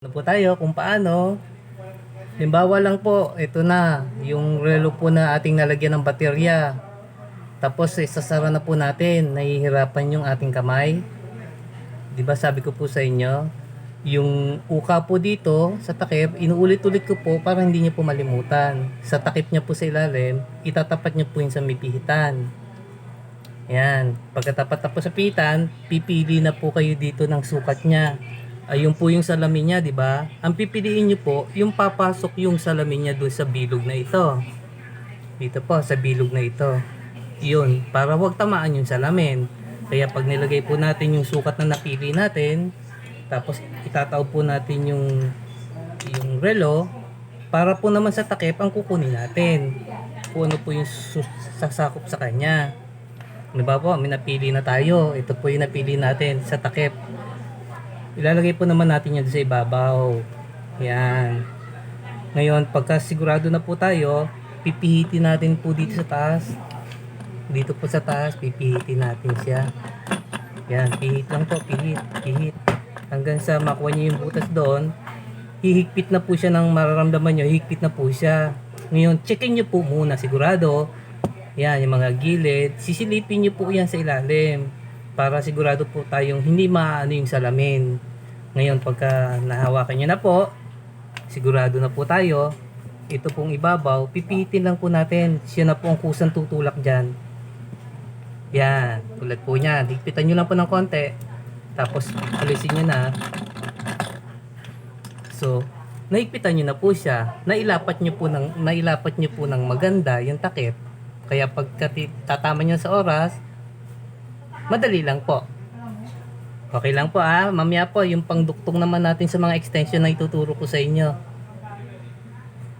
Ano po tayo kung paano. Halimbawa lang po, ito na, yung relo po na ating nalagyan ng baterya. Tapos isasara na po natin, nahihirapan yung ating kamay. 'Di ba sabi ko po sa inyo, yung uka po dito sa takip, inuulit-ulit ko po para hindi niyo po malimutan. Sa takip niya po sa ilalim, itatapat niyo po yun sa may pihitan. Yan, pagkatapat na po sa pihitan, pipili na po kayo dito ng sukat niya. Ayun po yung salamin niya, 'di ba? Ang pipiliin niyo po, yung papasok yung salamin niya doon sa bilog na ito. Dito po sa bilog na ito. 'Yun, para wag tamaan yung salamin. Kaya pag nilagay po natin yung sukat na napili natin, tapos itataob po natin yung relo, para po naman sa takip ang kukunin natin. Kung ano po yung sasakop sa kanya. Diba po, may napili na tayo. Ito po yung napili natin sa takip. Ilalagay po naman natin yan sa ibabaw. Yan. Ngayon, pagka sigurado na po tayo, pipihitin natin po dito sa taas. Dito po sa taas, pipihitin natin siya. Yan, pihit lang po, pihit, pihit. Hanggang sa makuha niyo yung butas doon, hihigpit na po siya ng mararamdaman nyo, hihigpit na po siya. Ngayon, checkin nyo po muna, sigurado. Yan, yung mga gilid, sisilipin nyo po yan sa ilalim. Para sigurado po tayong hindi maano yung salamin. Ngayon, pagka nahawakan nyo na po, sigurado na po tayo, ito pong ibabaw, pipihitin lang po natin. Siya na po ang kusang tutulak dyan. Yan, tulad po niya. Higpitan nyo lang po ng konti. Tapos, alisin nyo na. So, naigpitan nyo na po siya. Nailapat nyo po ng maganda yung takip. Kaya pagka tatama nyo sa oras, madali lang po. Okay lang po mamaya po, yung pangduktong naman natin sa mga extension na ituturo ko sa inyo.